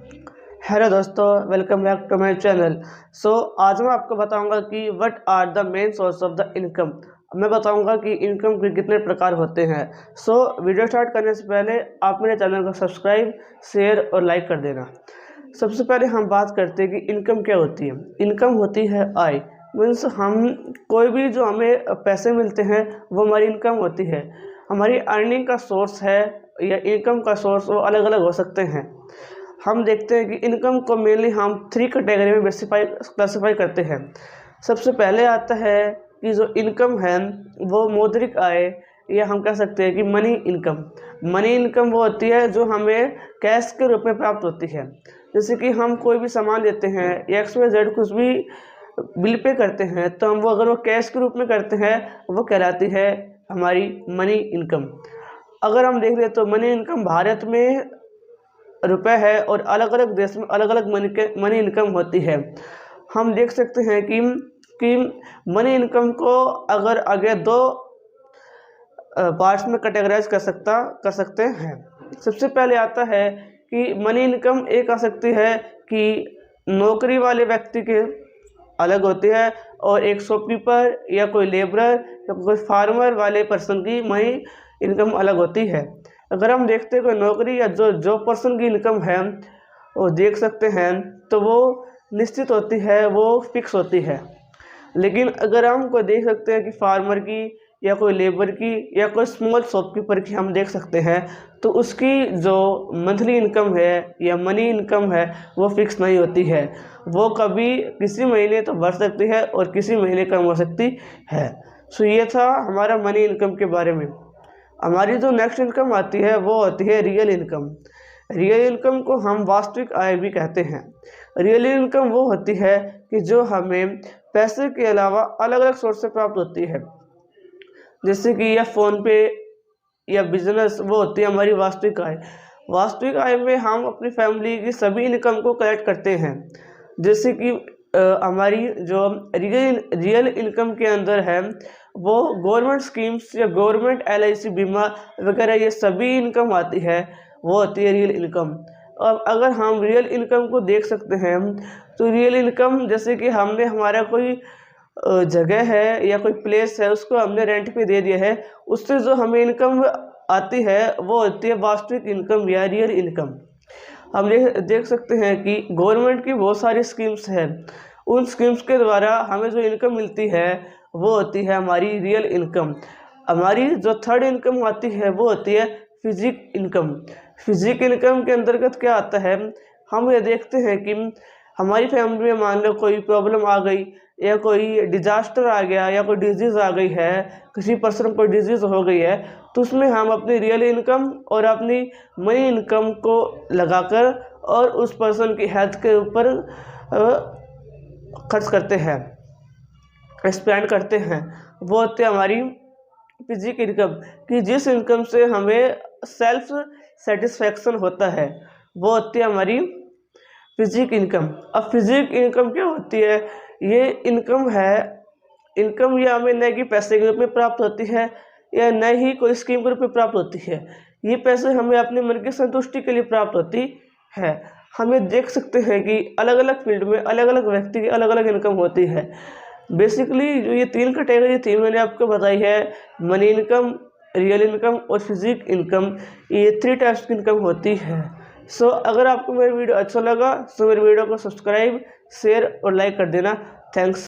Hello दोस्तों, welcome back to my channel. आज मैं आपको बताऊंगा कि what are the main source of the income. मैं बताऊंगा कि इनकम के कितने प्रकार होते हैं। वीडियो स्टार्ट करने से पहले आप मेरे चैनल को सब्सक्राइब, शेयर और लाइक कर देना। सबसे पहले हम बात करते हैं कि इनकम क्या होती है। इनकम होती है आय, मीन्स हम कोई भी जो हमें पैसे मिलते हैं वो हमारी इनकम होती है। हमारी अर्निंग का सोर्स है या इनकम का सोर्स वो अलग अलग हो सकते हैं। हम देखते हैं कि इनकम को मेनली हम 3 कैटेगरी में क्लासीफाई करते हैं। सबसे पहले आता है कि जो इनकम है वो मौद्रिक आय, या हम कह सकते हैं कि मनी इनकम। मनी इनकम वो होती है जो हमें कैश के रूप में प्राप्त होती है। जैसे कि हम कोई भी सामान लेते हैं या XYZ कुछ भी बिल पे करते हैं, तो हम वो अगर वो कैश के रूप में करते हैं वो कहलाती है हमारी मनी इनकम। अगर हम देख ले तो मनी इनकम भारत में रुपए है और अलग अलग देश में अलग अलग मनी इनकम होती है। हम देख सकते हैं कि मनी इनकम को अगर आगे 2 पार्ट्स में कैटेगराइज कर सकते हैं। सबसे पहले आता है कि मनी इनकम एक आ सकती है कि नौकरी वाले व्यक्ति के अलग होती है, और एक शॉपकीपर या कोई लेबरर या कोई फार्मर वाले पर्सन की मनी इनकम अलग होती है। अगर हम देखते हैं कोई नौकरी या जो पर्सन की इनकम है वो देख सकते हैं तो वो निश्चित होती है, वो फिक्स होती है। लेकिन अगर हम कोई देख सकते हैं कि फार्मर की या कोई लेबर की या कोई स्मॉल शॉपकीपर की हम देख सकते हैं, तो उसकी जो मंथली इनकम है या मनी इनकम है वो फिक्स नहीं होती है। वो कभी किसी महीने तो बढ़ सकती है और किसी महीने कम हो सकती है। ये था हमारा मनी इनकम के बारे में। हमारी जो नेक्स्ट इनकम आती है वो होती है रियल इनकम। रियल इनकम को हम वास्तविक आय भी कहते हैं। रियल इनकम वो होती है कि जो हमें पैसे के अलावा अलग अलग सोर्स से प्राप्त होती है। जैसे कि यह फ़ोन पे या बिजनेस, वो होती है हमारी वास्तविक आय। वास्तविक आय में हम अपनी फैमिली की सभी इनकम को कलेक्ट करते हैं। जैसे कि हमारी जो रियल इनकम के अंदर है वो गवर्नमेंट स्कीम्स या गवर्नमेंट LIC बीमा वगैरह ये सभी इनकम आती है, वो होती है रियल इनकम। अब अगर हम रियल इनकम को देख सकते हैं तो रियल इनकम जैसे कि हमने हमारा कोई जगह है या कोई प्लेस है उसको हमने रेंट पे दे दिया है, उससे जो हमें इनकम आती है वो होती है वास्तविक इनकम या रियल इनकम। हम देख सकते हैं कि गवर्नमेंट की बहुत सारी स्कीम्स हैं। उन स्कीम्स के द्वारा हमें जो इनकम मिलती है वो होती है हमारी रियल इनकम। हमारी जो थर्ड इनकम आती है वो होती है फिजिक इनकम। फिजिक इनकम के अंतर्गत क्या आता है, हम ये देखते हैं कि हमारी फैमिली में मान लो कोई प्रॉब्लम आ गई या कोई डिजास्टर आ गया या कोई डिजीज़ आ गई है, किसी पर्सन को डिजीज़ हो गई है, तो उसमें हम अपनी रियल इनकम और अपनी मनी इनकम को लगाकर और उस पर्सन की हेल्थ के ऊपर खर्च करते हैं, स्पेंड करते हैं। वो होती है हमारी फिजिक इनकम, कि जिस इनकम से हमें सेल्फ सेटिस्फैक्शन होता है वो होती है हमारी फिजिक इनकम। अब फिजिक इनकम क्या होती है, ये इनकम है, इनकम या हमें न कि पैसे के रूप में प्राप्त होती है या न ही कोई स्कीम के रूप में प्राप्त होती है। ये पैसे हमें अपने मन की संतुष्टि के लिए प्राप्त होती है। हमें देख सकते हैं कि अलग अलग फील्ड में अलग अलग व्यक्ति की अलग अलग इनकम होती है। बेसिकली जो ये 3 कैटेगरी थी मैंने आपको बताई है, मनी इनकम, रियल इनकम और फिजिक इनकम, ये 3 टाइप्स की इनकम होती है। अगर आपको मेरा वीडियो अच्छा लगा तो मेरे वीडियो को सब्सक्राइब, शेयर और लाइक कर देना। थैंक्स।